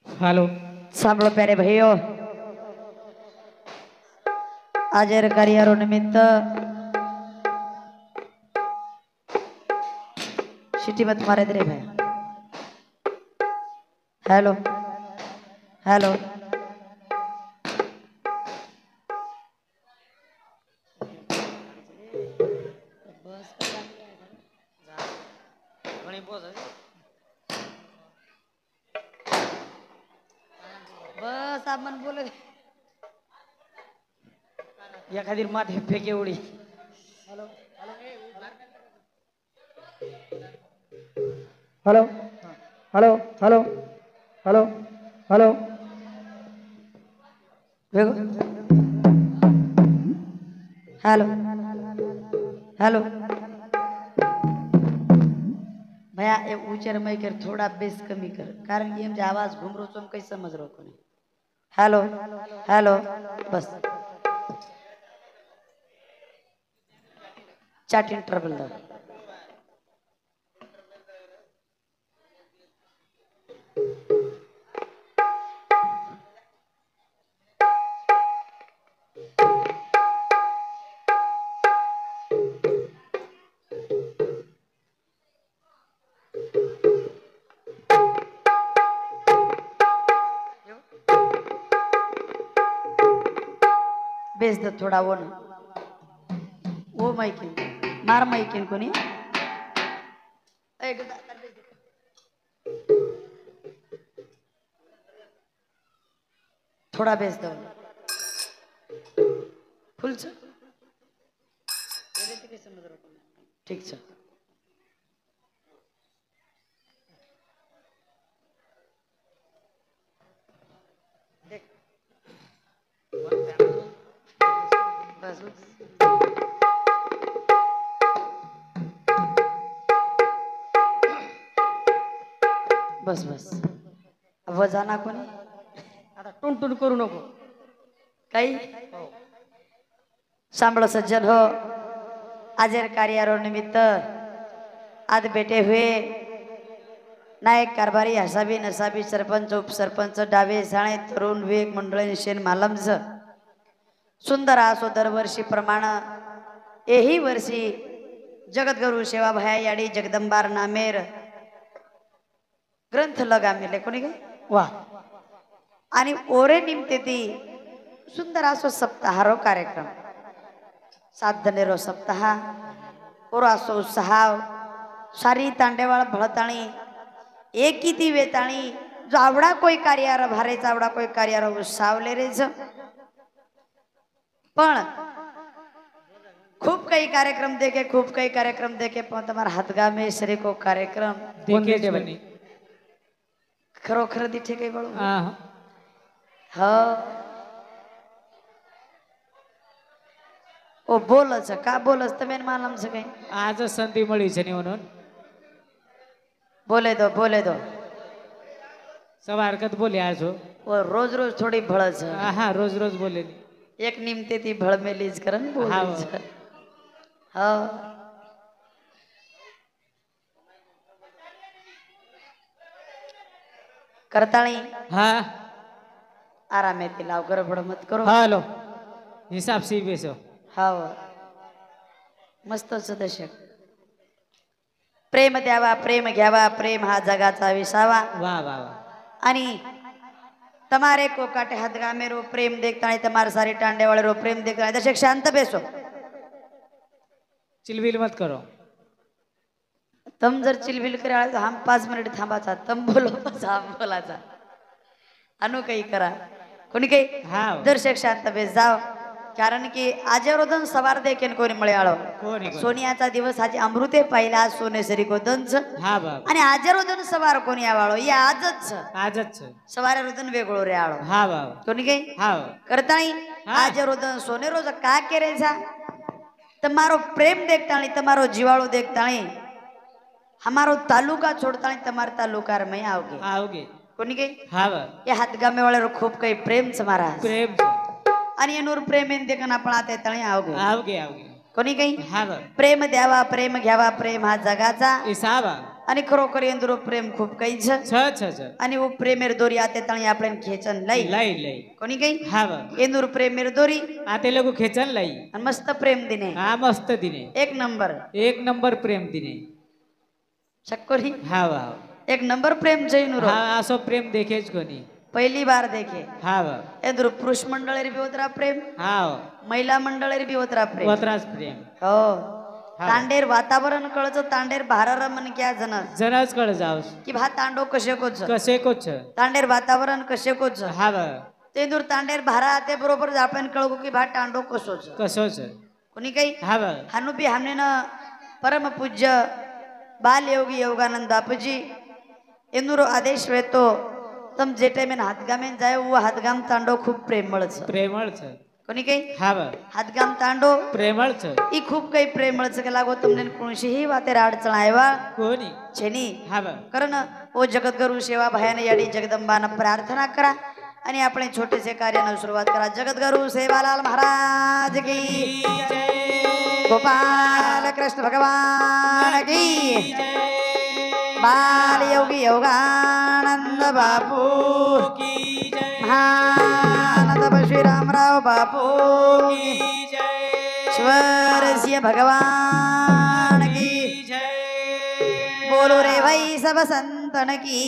Hello सांभळो प्यारे भाइयों, आजर कार्यारो निमित्त शिटी मत मारे रे भाई। हेलो हेलो बस आप मन बोले या खातिर माथे फेके उडी। Hello hello hello hello hello देखो हेलो हेलो भैया ये ऊंचे रमाई कर थोड़ा बेस कमी कर कारण कि हम जो आवाज घूम रो तुम कैसे समझ रो को नहीं। हेलो हेलो बस चैटिंग ट्रबल दो बेस दो थोड़ा वो माइकिन मार माइकिन को नहीं थोड़ा बेस दो फुल छ ठीक छ देख बस बस बस अब जाना कोणी आता टुनटुन करू नको काही सांभळ सज्जन हो आजर कार्यारो निमित्त आज बैठे हुए नायक कारभारी हसाबी नसाबी सरपंच उपसरपंच डावे साणे तरुण विवेक मंडळी शेन मालमज सुंदर आसो दरवर्षी प्रमाण यही वर्षी जगद्गुरु सेवा भया याडी जगदंबार नामेर ग्रंथ लगा मेले कोणी गे वाह आणि ओरे निमते ती सुंदर आसो सप्ताहारो कार्यक्रम 7 धनेरो सप्ताह ओर आसो उत्साह सारी तांडेवाळ भळताणी एकी ती वेताणी जो आवडा कोई कार्यार भारे आवडा कोई कार्यार उत्सावले रे ज पण खूब कई कार्यक्रम देखे पण तुम्हारा हाथगा में श्री को कार्यक्रम देखे बनी खरोखर दिठे काही बळू हाँ हाँ ओ बोलच का बोलच तमेन मालम से काही आज संधी मळी छे म्हणून बोले दो सवार कत बोले आज हो वो रोज रोज थोड़ी भळच हाँ रोज रोज बोले एक निमते ती भळ मेलीज करन बोल हाँ हाँ करताणी हाँ आराम है लाव गडबड मत करो हेलो हिसाब से बेसो हाँ मस्त दशक प्रेम द्यावा प्रेम घ्यावा प्रेम हा जगाचा विसावा वाह वाह वाह आणि तमारे को काटे हाथगा मेरो प्रेम देखता है तमारे सारे टांडे वाले रो प्रेम देखता है दर्शक शांत बेसो चिलबिल मत करो तम जर चिलबिल करे तो हम 5 मिनिट थांबाचा तम बोलो हम बोलाचा अनु काही करा कोणी काही हाँ दर्शक शांत बेस जाओ कारण की आजरोदन सवार देखेन कोणी मळयाळो कोणी सोनियाचा दिवस आज अमृते पहिला सोनेसरी गोदनच हाँ बाबा आणि आजरोदन सवार कोणी आवाळो या आजच सवार रोदन वेगळो रे आळो हाँ बाबा कोणी काही हाँ करताणी हाँ। आज रोदन सोने रोज का केरे जा तमारो प्रेम देखताणी तमारो जीवाळो देखताणी हमारो तालुका छोड़ताणी तमार तालुकार में आओगे आओगे कोणी काही हाँ बाबा ये हातगामे वाले रो खूब काही प्रेम समारा प्रेम आणि एनूर प्रेम इन देखना पण आते तणी आओगे आओगे आओगे कोणी काही हा बा प्रेम द्यावा प्रेम घ्यावा प्रेम हा जगाचा इसा बा आणि खरोखर इंद्रो प्रेम खूप काही छ छ छ आणि वो प्रेमेर दोरी आते तणी आपण खेचन लाई लाई लाई कोणी काही हा बा इंदूर प्रेमेर दोरी आते लोक खेचन लाई आणि मस्त प्रेम दिने हा मस्त दिने एक नंबर प्रेम दिने शक्कोरी हा बा एक नंबर प्रेम जैनुर हा असो प्रेम देखेच कोणी पहिली बार देखे हा बा इंदूर पुरुष मंडळेर बी होतरा प्रेम हा महिला मंडळेर बी होतरा प्रेम वत्रास प्रेम हो हा. तांडेर वातावरण कळच तांडेर भारार मन क्या जनस जनाच कळ जावस की भा तांडो कसे कोच कसे कोच तांडेर वातावरण कसे कोच हा बा तेंदूर तांडेर भारा आते बरोबर आपण कळगो की भा तांडो कसोच कसोच कोणी काही हा बा हानु बी हमने न परम पूज्य बाल योगी योगानंद बापूजी इंदूर आदेश वेतो तम जे टाइम हातगामेन जाय वो हातगाम तांडो खूप प्रेमळच प्रेमळच कोणी काही हा बा हातगाम तांडो प्रेमळच ई खूप काही प्रेमळच के लागो तुमने कोणशीही वाते अडचण आयवा कोणी छेनी हा बा कारण ओ जगद्गुरु सेवा भयाने याडी जगदंबाना प्रार्थना करा आणि आपण छोटेसे कार्यानं सुरुवात करा जगद्गुरु सेवालाल महाराज की गोपाल कृष्ण भगवान की बाल योगी योगानंद बापू की जय महानंद श्री रामराव बापू की ईश्वर सिंह भगवान की जय बोलो रे भाई सब संतन की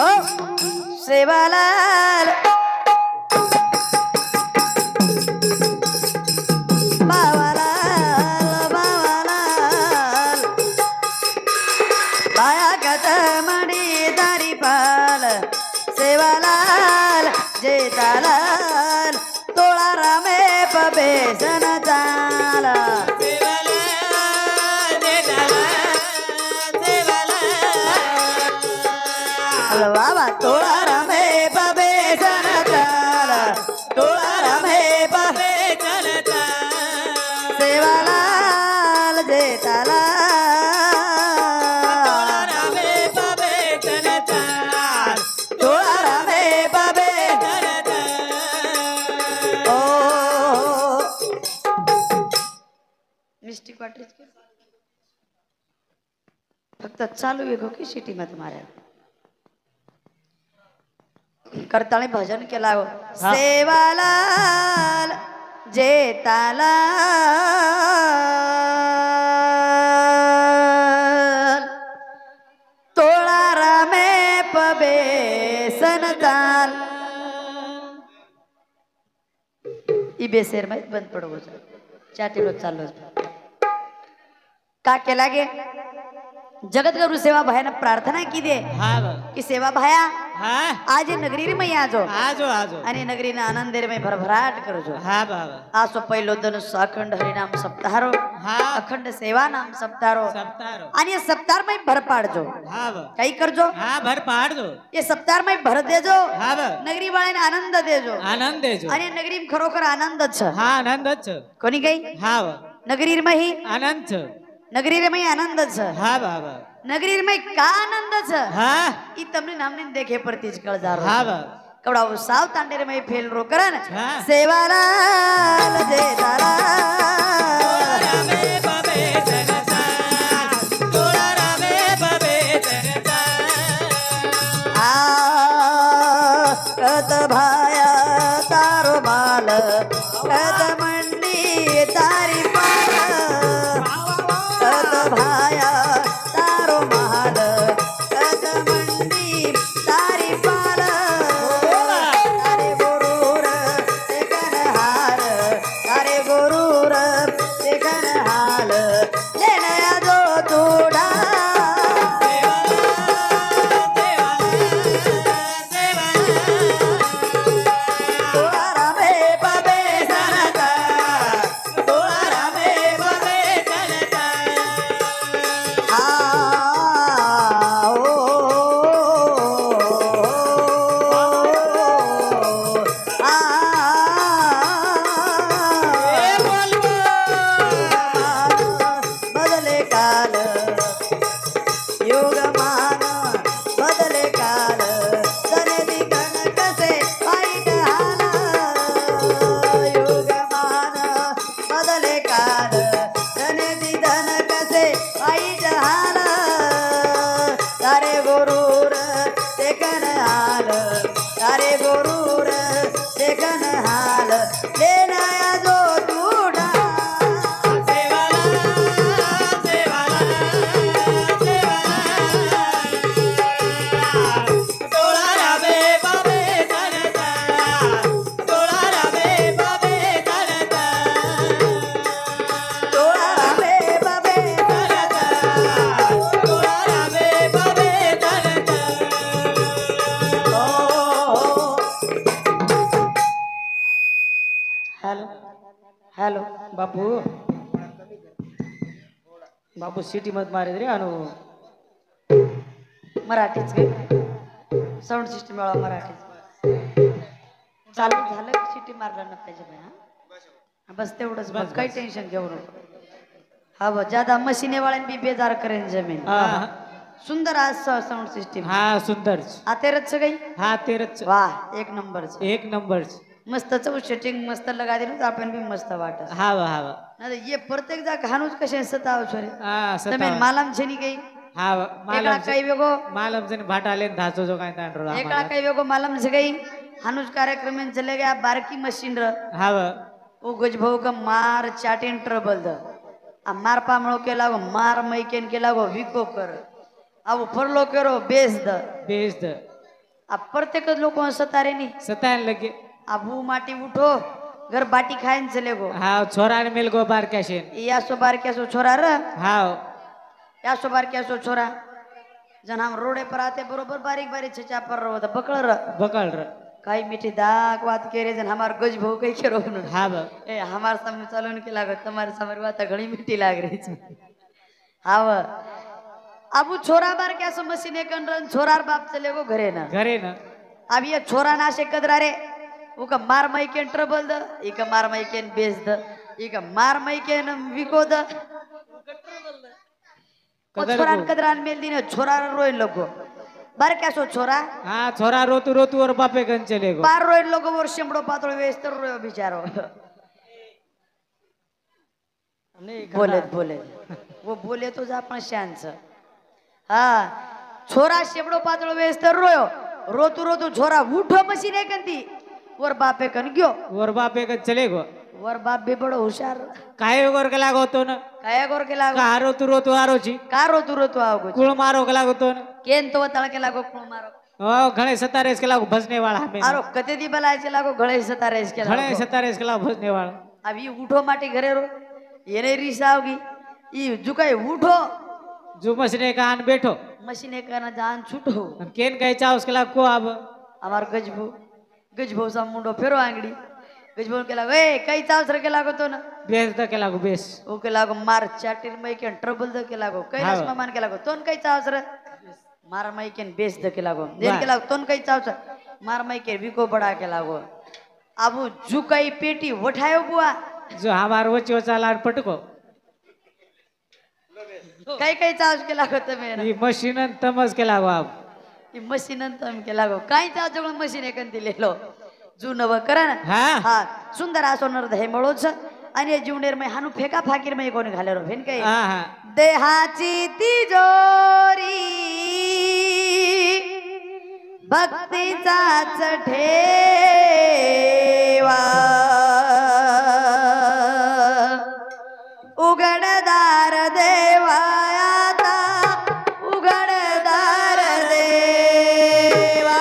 ओ सेवालाल बावालाल बावालाल बाया गत मणी दारी पाल सेवालाल जेतालाल तोळा रामे पबेसन चाला बाबा तोळा रामे पबेसन चाला तोळा रामे पबेसन सेवालाल जेतालाल तोळा रामे पबेसन ओ मिस्टिक वाटरीच फक्त चालू आहे की सिटी मध्ये मारा करताळे भजन केला सेवालाल जेतालाल तोळा रामे पबेसन चाल ई बेसेर माहित बंद पडवो चाटीलो चाललो का केला गे जगद्गुरु सेवा भयानं प्रार्थना की दे हा बा की सेवा भया हा आज नगरी में आजो आजो आजो आणि नगरी ना आनंद में भरभराट करजो हा बाबा आसो पहिलो दनुस अखंड हरिनाम सप्ताहारो हा अखंड सेवा नाम सप्ताहारो सप्तारो आणि ये सप्ताह में भर पाडजो हा बा काही करजो हा भर पाड दो ये सप्ताह में भर देजो हा बा नगरी वाळाने आनंद देजो आनंद देजो आणि नगरी में खरोखर आनंदच छ हा आनंदच कोणी काही हा बा नगरी में ही आनंद नगरी में आनंदच छ हा बाबा नगरी में का आनंदच छ हा ई तमने नामने देखे परतीज कळजारो हा बा कवडा साव तांडेर में फेल रो करन हा. सेवालाल जेतालाल कत भाया तारो माल कत मंडी तारी पाल कत भाया तारो माल कत मंडी तारी पाल तारे गुरूर सेकन हाल तारे गुरूर सेकन हाल लेनया जो तुडा बदले काल धनेची धन कसे वाईट हाल तारे गोरूर देखन हाल तारे गोरूर देखन हाल लेनाया जो तुडा हॅलो हॅलो बापू बापू सिटी मध्ये मारे रे अनु मराठीच गे साऊंड सिस्टम वाला मराठीच चालू झालं की शिटी मारला ना पाहिजे बाई, हा बस तेवढंच बस काही टेन्शन घेऊ नको हा बस ज्यादा मशीने वाळ्यान बी बेजार करेन जमीन हा सुंदर आज साऊंड सिस्टम हा सुंदर आतेरच काही हा तेरच वाह एक नंबरच एक नंबर मस्त चव सेटिंग मस्त लगा दिलं आपण बी मस्त वाटत हावा हावा नाही ये प्रत्येक जा हानूच कसे सताव छोरे हा તમે सता માલમ છે ની ગઈ हा એકડા કઈ વેગો मालम जन भाटाले धाचो जो काय तांडरो એકડા કઈ વેગો માलम છે ગઈ हानुज कार्यक्रम में चले गया बारकी मशीन र हाव ओ गजभाऊ का मार चाटीन ट्रबल द आ मार पामळो के लागो मार मैकेन के लागो विको कर अब फरलो करो बेस द बेस द आ प्रत्येक लोक सतारे नी सतान लगे आबू माटी उठो घर बाटी खायन चले गो हा छोरा ने मिल गो बार कैसे या सो बार क्या सो छोरा र हाव या सो बार क्या सो छोरा जन हम रोडे पर आते बरोबर बारीक बारीक छचा पर रहो त पकड़ र बकल र काही मीठी दाग बात करे जन हमार गज भाऊ कई के रोन हाव ए हमार सामने चलन के लागत तुम्हारे सामने बात घणी मीठी लाग रही छे हाव अबू छोरा बार क्या सो मशीने कन रन छोरार बाप चले गो घरे ना घरे न अब ये छोरा ना से कदरा रे उका मार मई के ट्रबल द इका मार मई के बेच द इका मार मई के विको द ओ छोरा कदरान मेल दिन छोरा रोय लगो बार क्या सो छोरा हा छोरा रोतू रोतू और बापे गन चले गो बार रोय लगो और शिमड़ो पातळ वेस्तर रोय बिचारो बोले बोले वो बोले तो जा पण शान छ हा छोरा शिमड़ो पातळ वेस्तर रोयो रोतू रोतू छोरा उठो मशीने कंती वर बापे कन गयो और बापे गन चले गो वर बाप भी बड़ो होशियार काय गोर के लागो तो न काय गोर के लागो का रोतू रोतू आरोची का रोतू रोतू आवगो कुळ मारो के लागो तो न केन तो तळ के लागो कुळ मारो ओ घणे सतारेस के लागो भजने वाला हमें आरो कते दी बलाय के लागो घळे सतारेस के घणे लागो सतारेस के लागो भजने वाला अब ये उठो माटी घरे रो ये नहीं रीस आवगी ये जुकाय उठो जो मसने कान बैठो मशीने का ना जान छूटो केन कहे चा उसके लागो को अब हमार गजभो सा मुंडो फेरो आंगड़ी गजभो के लागो ए कई चाव सर के लागो तो ना बेस द के लागो बेस ओ के लागो मार चाटिर मई के ट्रबल द के लागो कई हाँ। रस मान के लागो तोन कई चाव सर मार मई के बेस द के लागो देन के लागो तोन कई चाव सर मार मई के विको बड़ा के लागो आबू जुकाई पेटी उठायो बुआ जो हमार वच्चे वचा लाड पटको कई कई चाव के लागो तमे ये मशीन तमस के लागो अब ಈ ಮಷೀನ್ ಅಂತ ನಮ್ಗೆ लागो काही चावजवळ मशीन एकन दिलेलो जू नव करा ना हा हा सुंदर सोनर हे मळोच आणि जीवनेर मै हानू फेका फाकीर मै कोणी घालेरो फेन काय हा हा देहाची तिजोरी भक्तीचाच ठेवा उघडदार देवा आता उघडदार देवा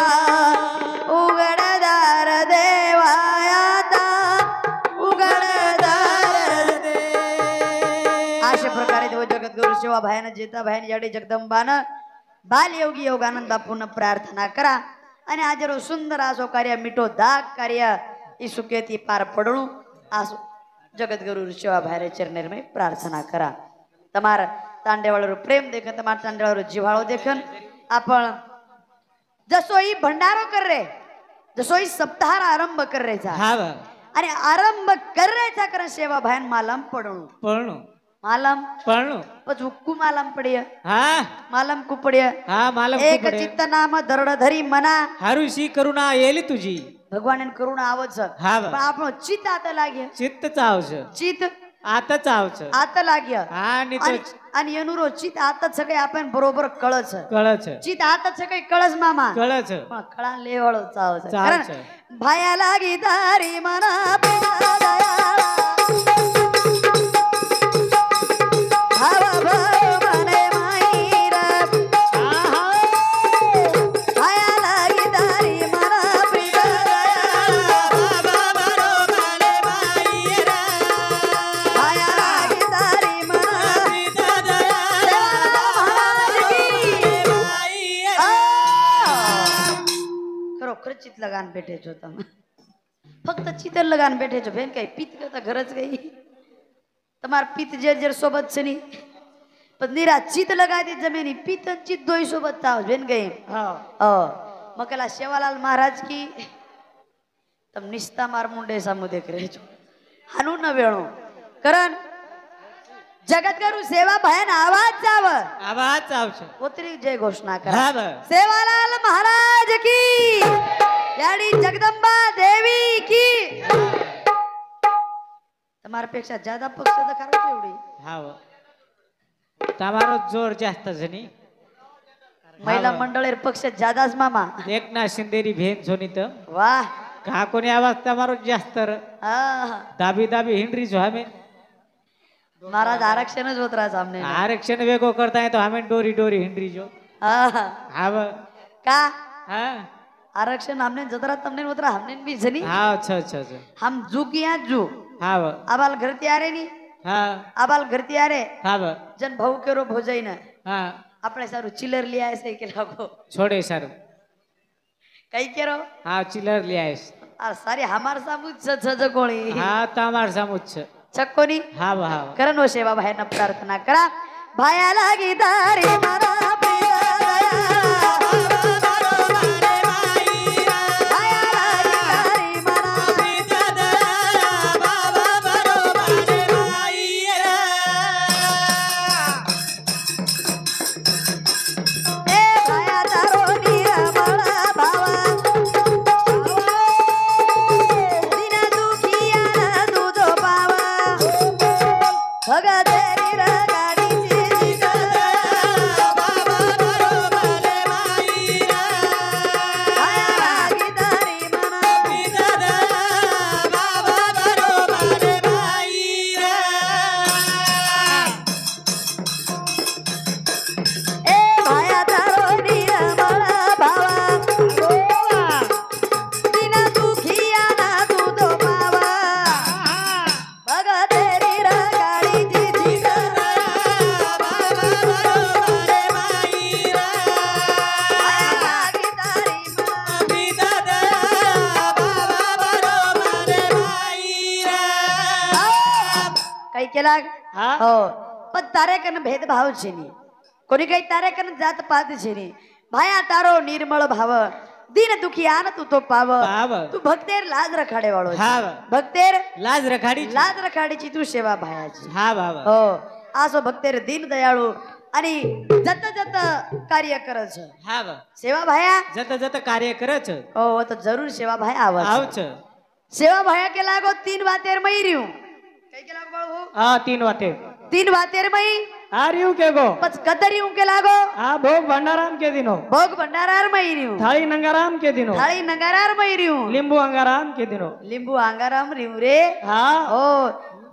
उघडदार देवा आता उघडदार अशा प्रकारे देव जगद्गुरु शिवा भायन जेता भायन याडे जगदंबानं बालयोगी योगानंद बापून प्रार्थना करा आणि आज रो सुंदर आसो कार्य मिठो दाग कार्य ई सुकेती पार पडणू आसो जगद्गुरु शिवा भायरे चरणेर में प्रार्थना करा तमार तांडेवाळर प्रेम देखन तमार तांडेवाळर जिव्हाळो देखन आपण जसो ही भंडारो कर रे जसो ही सप्ताह आरंभ कर रे जा हा बा आणि आरंभ कर रे जा कर सेवा भायन मालम पडणू पळणू मालम पळणू पच हुक्कू मालम पडिय हा मालम कुपडिय हा मालम एक कुपडे. चित्त नाम दरड धरी मना हरुषी करुणा येली तुझी भगवान करुणा आवच हा पण बा आपण चित्त आता लागे चित्त चावज चित्त आताच आवच आता लाग्य आणि तो आणि येनुरो चित आता सगळे आपण बरोबर कळच कळच चित आता सगळे कळच मामा कळच पण कळा लेवळ चावच चावच. कारण भाया लागी दारी मना पिया दयाळा. भावा भाव मने माईरा. भाया लागी दारी मना पिया दयाळा. भाया लागी दारी मना खरोखर चित लगान भेटायचं होतं फक्त चितर लगान भेटायचं भेन काही पीत करता गरज काही તમાર પિત્ત જે સોબત છે ની પણ નીરા ચિત લગાઈ દે જમેની પિત્ત અને ચિત દોઈ સોબત થાવ બેન ગઈ મકેલા સેવાલાલ મહારાજ की તમ નિસ્તા માર મુંડે સામુ દેખ રહે છો હાનું ન વેણો કરણ જગતગુરુ સેવા ભયન આવાજ આવશે ઉતરી જય ઘોષણા કર હા બસ. સેવાલાલ મહારાજ की याडी जगदंबा देवी की તમારા પેક્ષા જ્યાદા પક્ષ દેખાડો કેવડી હાવ તમારો જોર જાસ્ત છે ની મહિલા મંડળેર પક્ષ જ્યાદાજ મામા એકના સિંદેરી ભેન જોની તો વાહ કાકોની આવાજ તમારો જાસ્ત હા દાબી દાબી હિંડરી જો અમે મહારાજ આરક્ષણ જ હોતરા સામને આરક્ષણ વેગો કરતા હે તો અમે ડોરી ડોરી હિંડરી જો હા હાવ કા હા आरक्षण हमने जतरा तमने होतरा हमने भी जनी હા અચ્છા हम जू किया जू હાવ आबाल घर त्यारे नी હા आबाल घर त्यारे હાવ जन भाऊ केरो भोजाई ना હા આપણે સારું ચિલર લઈ આવે છે કે લાગો છોડે સારું કઈ કેરો હા ચિલર લઈ આવીશ આ સારી હમાર સામુ છ કોળી હા તમાર સામું જ છે ચક્કોની હાવ હાવ કરનો સેવા ભાઈ ન પ્રાર્થના કરા ભાયા લાગી તારી મારા પ્રિય દયા केला हो पण तारे कन भेदभाव છે ની કોની કઈ તારે કન જાત પાત છે ની ભાયા તારો નિર્મળ ભાવ દીન દુખિયાન તું તો પાવ તું ભક્તેર લાજ રખાડે વાળો છે હાવ ભક્તેર લાજ રખાડી ची तू सेवा भाया છે હાવ હાવ हो आसो भक्तेर दीन दयाळू आणि जत जत कार्य કરે છે હાવ सेवा भाया જત કાર્ય કરે છે हो तो जरूर सेवा भाया आव છે सेवा भाया के लागो 3 वातेर मई रियू कई के लागो बाळू હા 3 વાતે 3 वातेर मई આ રહ્યું કે ગો पच कदरियू के लागो આ ભોગ ભંડારામ કે દિનો भोग भंडारार मई रियू થાળી નંગારામ કે દિનો थाळी नगारार मई रियू લીંબુ અંગારામ કે દિનો लिंबू आंगाराम रियू रे હા हो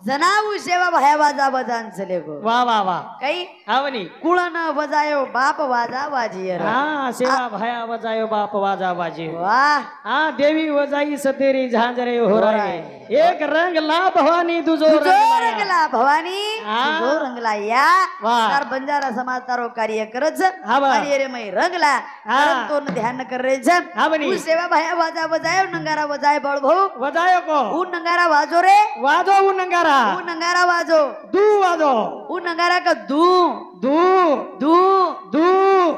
जनावू सेवा भाया वाजा बजान चले गो વાહ વાહ વાહ कई આવની कुळ न बजायो बाप वाजा वाजियर હા સેવા ભયા વજાયો બાપ વાજા વાજી वाह હા દેવી વજાઈ સતેરી ઝાંઝરે હોરાય એક રંગ લા ભવાની દુજો तुझो રંગ रंगला भवानी हा. तुझो रंगला या वाह. तार बंजारा समाज तारो कार्य करज हा बा. आणि रे मै रंगला हा. तो ध्यान कर रे जन हा बनी. तू सेवा भाया वाजा बजायो नंगारा बजाय बळ भाऊ વજાયો કો ऊ नंगारा वाजो रे વાજો ઉ નંગારા ऊ नंगारा वाजो દુ વાજો ऊ नंगारा का दू દુ दू દુ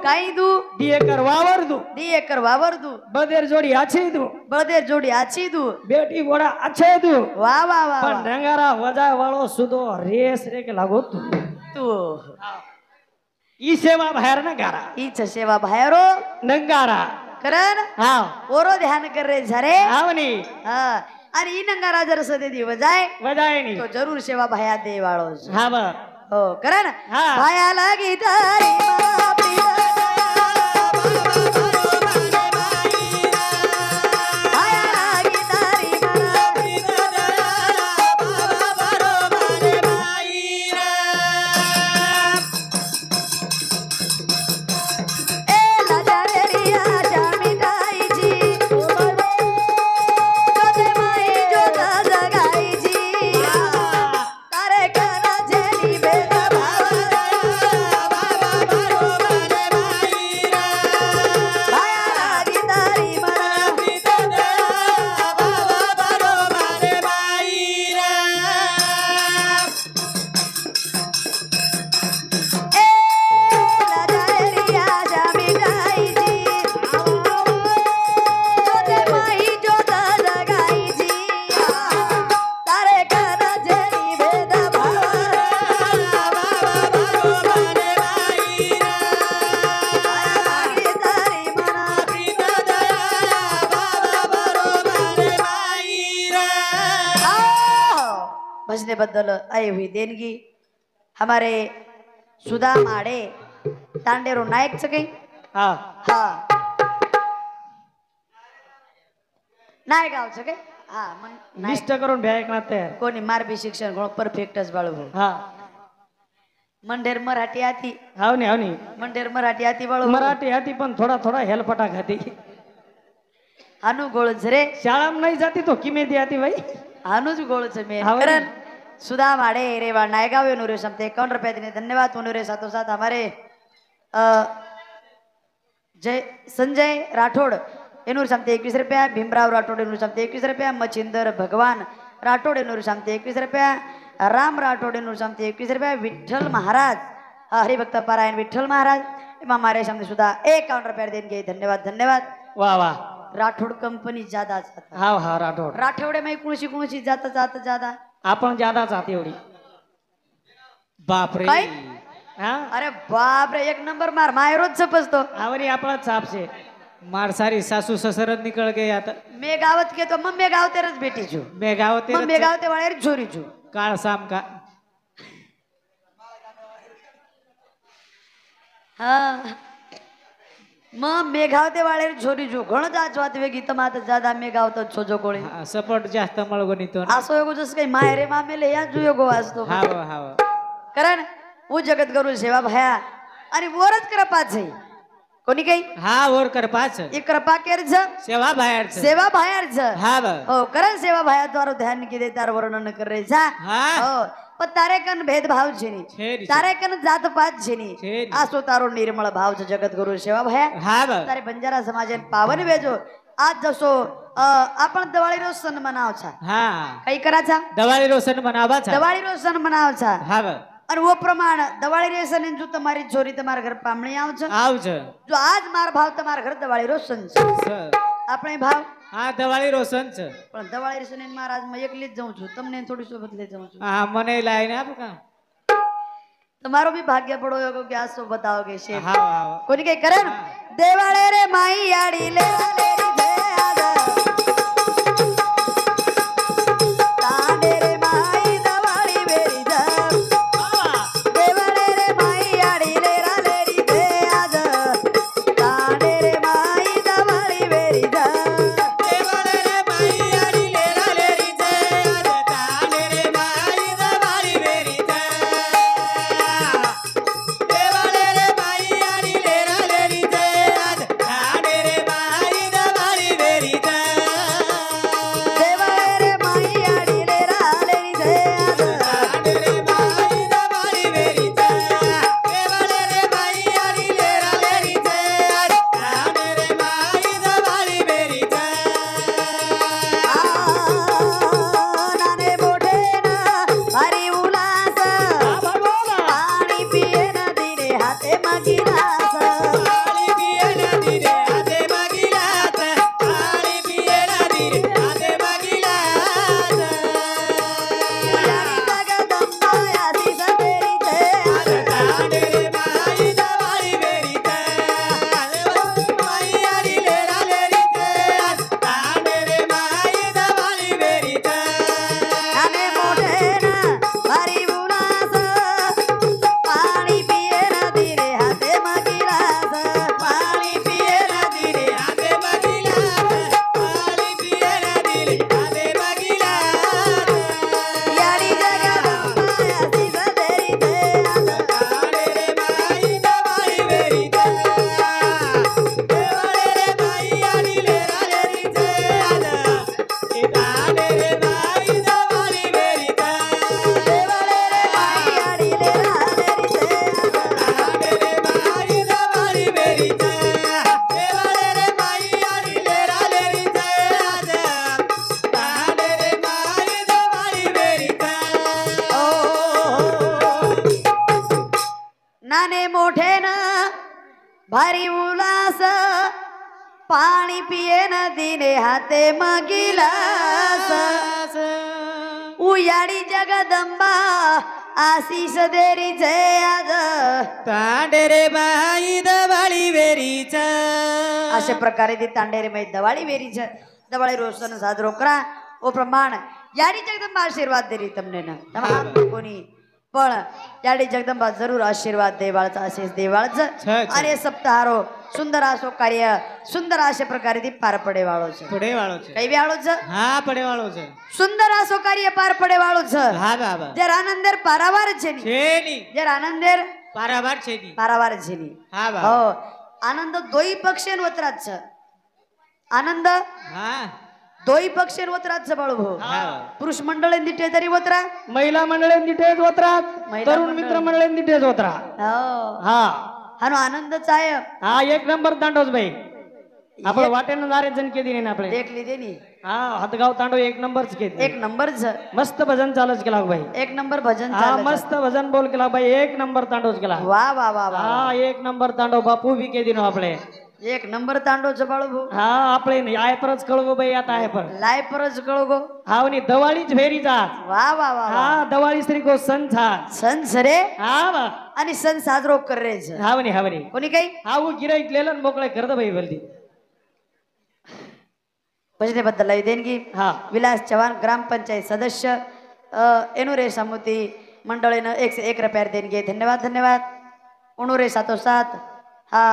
काई दू દી એકર વાવર દુ दी एकर वावर दू બદેર જોડી આછી દુ बळदे जोडी आची दू બેટી ઘોડા આછે દુ वाह वाह वाह પણ નંગારા વજાય વાળો સુદો રેસ રે કે લાગો તું तू ઈ સેવા બહાર નંગારા हीच सेवा भायरो નંગારા करण હા ओरो ध्यान कर रे झरे આવની हा અને ઈ નંગારા જર સદેદી વજાય વધાય નહીં તો જરૂર સેવા ભાયા દે વાળો છે હા બા હો કરે ને હા. ભાયા લાગી તારી મારા પ્રિય ભાયા લાગી તારી મારા એ લાજા રેરિયા જામીટાઈજી જોતે માઈ જોતા જગાઈજી તારે કના જેની બેના ભાયા લાગી તારી મારા એ લાજા રેરિયા જામીટાઈજી જોતે માઈ જોતા જગાઈજી તારે કના જેની બેના લાગી તારી મારા भजने बद्दल आई हुई देणगी हमारे सुधा माडे तांडेरो नायक च काही હા हा नायक गाव च काही हा मन नायक लिस्ट करून भ्या एक ना तयार कोणी मारबी शिक्षण घणो परफेक्टच बाळू भाऊ हा मंडेर मराठी आती हाव नाही हाव नाही मंडेर मराठी आती बाळू भाऊ. मराठी हाती पण थोडा थोडा हेलपटा खाती हानू गोळच रे शाळाમાં नहीं जाती तो किमे दी आती भाई हानूच गोळच मेन हाव रे. करण सुधा माडे रे वा नायगाव नुरे समते 51 रुपये देने धन्यवाद नुरे साथों साथ हमारे जय संजय राठोड एनूर समते 21 रुपया भीमराव राठोड एनूर समते 21 रुपया मच्छिंदर भगवान राठोड एनूर समते 21 रुपया राम राठोड एनूर समते 21 रुपया विठ्ठल महाराज हरिभक्त पारायण विठ्ठल महाराज एवं हमारे सामने सुधा 51 रुपया देंगे धन्यवाद धन्यवाद वाह वाह राठोड कंपनी ज्यादा जाता हाव हा राठोड राठोडे में कुणशी जाता जाता ज्यादा आपण ज्यादा जाती एवढी बाप रे काय? हा अरे बाप रे एक नंबर मार मायरोज छपसतो आवरी आपला छाप છે मार सारी सासू ससुर જ निकळ गए आता मैं गावत के तो मम्मी गाव तेरच बेटी छु मैं गाव ते मम्मी गाव ते वाळेर छोरी छु काळ साम का हाँ मग मेघावते वाळेर छोरी छु घण जाचवात वेगी तमात ज्यादा मेघावत छोजो कोळी हा, सपोर्ट जास्त मळगो नितो असो योगो जस काही मायरे मामेले या जु योगो वाचतो हाव हाव कारण वो जगत गुरु सेवा भया आणि वरच कृपाच आहे कोणी काही हा वर कर पाच एक कृपा केर छ सेवा बाहेरच सेवा बाहेर छ हा ब हो कारण सेवा भाया द्वारा ध्यान की दे तार वर्णन करे छा हा हो पण तारे कन भेदभाव छेनी छेरी तारे कन जात पात छेनी छेरी. आसो तारो निर्मळ भाव छ जगत गुरु सेवा भया हा ब तारे बंजारा समाजन पावन वेजो आज जसो आपण दिवाळी रोज सण मनाव छा हा काही कराचा दवाळी रोशन बनावा छा दिवाळी रोज सण मनाव छा हा ब અને वो प्रमाण दिवाळी रे सण जो તમારી છોરી તમારા ઘર પામણી આવશે આવજ જો આજ માર ભાવ તમારા ઘર દિવાળી રોજ સણ છે આપણે ભાવ હા દવાળી રોશન છે પણ દિવાળી રે સણ મહારાજ માં એકલી જ જાઉં છું તમને થોડી સોબત લઈ જાઉં છું હા મને લાઈને આપ કા તમારો બી ભાગ્ય પડો એવો કે આસો બતાવોગે શેફ હા હા કોની કઈ કરે ને દેવાળે રે માઈ આડી લે લેરી છે આદા તાડે રે માઈ દિવાળી વેરી જા દેવાળે રે માઈ આડી લે લેરી છે આદા તાડે રે માઈ દિવાળી વેરી જા દેવાળે રે માઈ આડી લેરા લેરી છે આજ તાને રે માઈ દવાળી વેરી છે દેવાળે રે માઈ આડી લેરા લેરી છે આજ તાને રે માઈ माने मोठे न भारी उल्हास पाणी पिये नदीने हाते मगिलास उयाडी जगदंबा आशिष देरी जय आज तांडेरे बाई दवाळी वेरीच अशा प्रकारे ती तांडेरे माई दवाळी वेरीच दवाळी रोशन साजरो करा ओ प्रमाण याडी जगदंबा आशीर्वाद देरी तमने ना તમામ कोणी पण याडी जगदंबा जरूर आशीर्वाद देवाळचा आशीष देवाळच आणि सप्ताहारो सुंदर असो कार्य सुंदर अशा प्रकारे ती पार पडे वाळो છે पडे वाळो છે કઈ વાળો છે हा पडे वाळो છે सुंदर असो कार्य पार पडे वाळो છે हा बाबा जर आनंदेर पारावार છે ની छेनी जर आनंदेर पारावार छेनी पारावार છે ની हा बाबा हो आनंद दोई पक्षेन वत्रात છે आनंद हा दोई पक्षेन वत्रात છે बाळू भाऊ हा पुरुष मंडळ दिठे तरी वत्रा महिला मंडळींनी तेच होत्रात महिला तरुण मित्र मंडळींनी तेच होत्रा हो हा हानो आनंदच आहे हा एक नंबर तांडोच बाई आपण वाटेनं नारे जण केली नाही ना आपले देख लीधे नी हा हदगाव तांडो एक नंबरच केली एक नंबर छ मस्त भजन चालच केला बाई एक नंबर भजन हा चालत मस्त भजन बोल केला बाई एक नंबर तांडोच केला वा वा वा वा हा एक नंबर तांडो बापू बी के दिनो आपले एक नंबर तांडो छ बाळू भाऊ हा आपले आय परच कळगो बाई आता आहे पर लाय परज कळो गो हा नी दवाळीच भेरी जात वा वा वा हा दवाळी श्री को सण था सण सरे हा वा आणि सण साजरो करे छ हावनी हावनी कोणी काही हा वो गिराईक लेलन मोकळे करत बाई बोलती भजनेबद्दल लई देणगी हा विलास चव्हाण ग्रामपंचायत सदस्य एनुरे समिती मंडळीनं 101 रुपये देणगी धन्यवाद धन्यवाद उणुरे 707 हा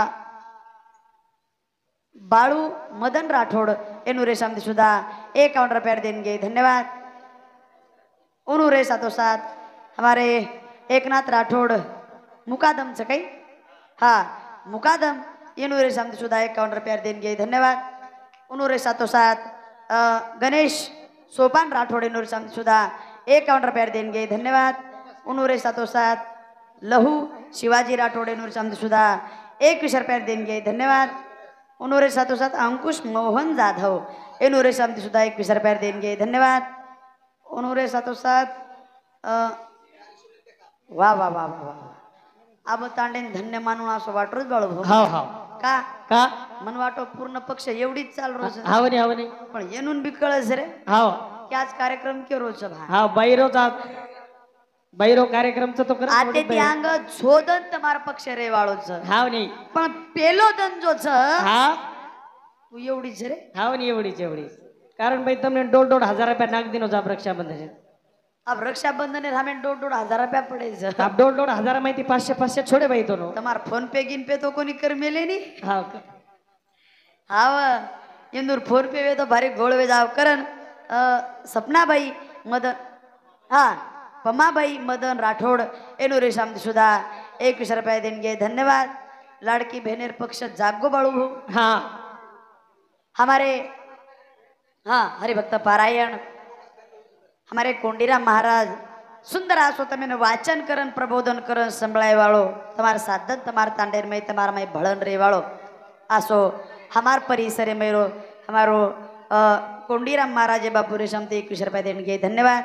बाळू मदन राठोड एनुरे समिती सुद्धा 51 रुपये देणगी धन्यवाद उणुरे 707 हमारे एकनाथ राठोड मुकादम से कई हाँ मुकादम एनुरे समिति सुधा 51 रुपये देणगी धन्यवाद उनुरे 707 गणेश सोपान राठोड एनुरे समिति सुधा 51 रुपये देणगी धन्यवाद उनुरे 707 लहू शिवाजी राठोड एनुरे समिति सुधा 21 रुपये देणगी धन्यवाद उनुरे 707 अंकुश मोहन जाधव एनुरे समिति सुधा 21 रुपये देणगी धन्यवाद उनुरे 707 वा वा वा वा अब तांडेन धन्य मानून असं वाटरोच बाळू भाऊ हाव हाव का का मन वाटो पूर्ण पक्ष एवढीच चाल रोज हावनी हावनी पण येनून बी कळस रे हाव की आज कार्यक्रम के रोज भा हा बैरोचा बैरो कार्यक्रमचा तो कर आते ती अंग झोदन તમાર पक्ष रे वाळोच हावनी पण पेलो दन जो छ हा तू एवढीच रे हावनी एवढीच एवढीच कारण भाई તમને 1.5 रुपया नाग दिनो जा रक्षाबंधन છે अब रक्षाबंधन हमें 1.5 रुपया पड़े छ आप 1.5 माहिती 500 छोडे भाई दोनो તમાર फोन पे गिन पे तो कोणी कर मेले नी हा हाव इंदूर फोन पे वे तो भारी गोळवे जाव करन सपनाबाई मदन हा पमाबाई मदन राठोड एनुरे सामती सुधा 21 रुपये देणगे धन्यवाद लाडकी बहनेर पक्ष जागो बाळू भाऊ हा हमारे हाँ हरिभक्त पारायण हमारे कोंडीराम महाराज सुंदर आसो तमें वाचन करन प्रबोधन करन संभळाय वाळो तमार साधन तमार तांडेर में तमार में भळन रे वाळो आसो हमार परिसरे मेरो हमारो कोंडीराम महाराज बापू रे समते 21 रुपये देणगे धन्यवाद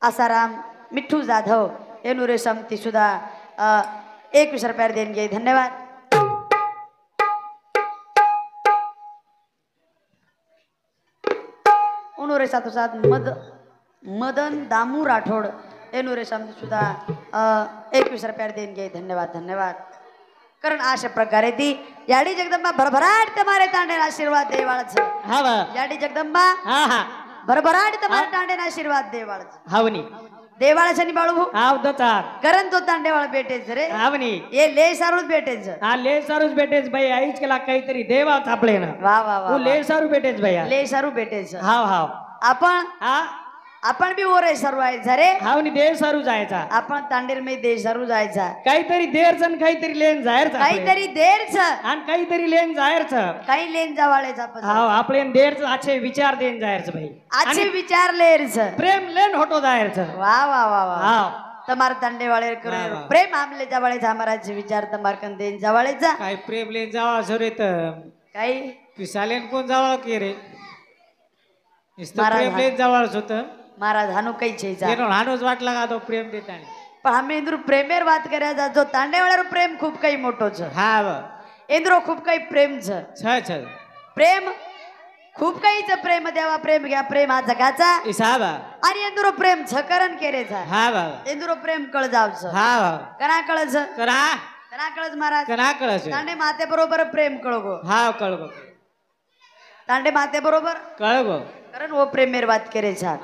आसाराम मिठू जाधव एनुरे समती सुधा 21 रुपये देणगे धन्यवाद उनुरे 707 मदन दामू राठोड एनुरे समती सुद्धा 21 रुपये देणगे धन्यवाद धन्यवाद कारण अशा प्रकारे ती याडी जगदंबा भरभराट तुम्हारे तांडेन आशीर्वाद देवाळच हा वा याडी जगदंबा हा हा भरभराट तुम्हारे तांडेन आशीर्वाद देवाळच हावनी देवाळच नि बाळू भाऊ हाव दचार करन तो तांडेवाळ भेटेच रे हावनी ये ले सारूच भेटेच हा ले सारूच भेटेच भाई आईच केला काहीतरी देवा थापले ना वा वा तू वा ले सारू भेटेच भैया ले सारू भेटेच हाव हाव आपण बी ओरे सर्व आहे झरे हावनी देव सारू जायचा आपण तांडेर में देश सारू जायचा काहीतरी देरचं काहीतरी लेन जाहीरचं काहीतरी देरच आणि काहीतरी लेन जाहीरचं काही लेन जावाळेच आपण हाव आपले देरचं आचे विचार देन जाहीरचं भाई आजचे विचार लेरच प्रेम लेन होतो जाहीरचं वा वा वा वा हाव तमार तांडे वाळे करे प्रेम आमले जावाळे हमाराचे विचार तमार कन देन जावाळेचा काय प्रेम लेन जावा सरे तर काही पिसालेन कोण जावा की रे नुसतं महाराज प्रेम लेन जावाच होतं महाराज हानु कई છે જા એનો નાનો જ વાટ લગાતો પ્રેમ દેતાણી પણ અમે ઇન્દ્ર પ્રેમેર વાત કર્યા જા જો તાંડેવાળાનો પ્રેમ ખૂબ કઈ મોટો છે હા હવે ઇન્દ્રો ખૂબ કઈ પ્રેમ છે છે પ્રેમ खूप काही प्रेम देवा प्रेम घ्या प्रेम हा जगाचा એ સાબા आणि इंदुरो प्रेम छकरन केरे जा હા બાબા इंदुरो प्रेम कळ जावच હા બાબा कणा कळज કરા कणा कळज महाराज કના કળે છે तांडे माते बरोबर प्रेम कळगो હા કળગો तांडे माते बरोबर કળગો कारण वो प्रेमेर बात करे जा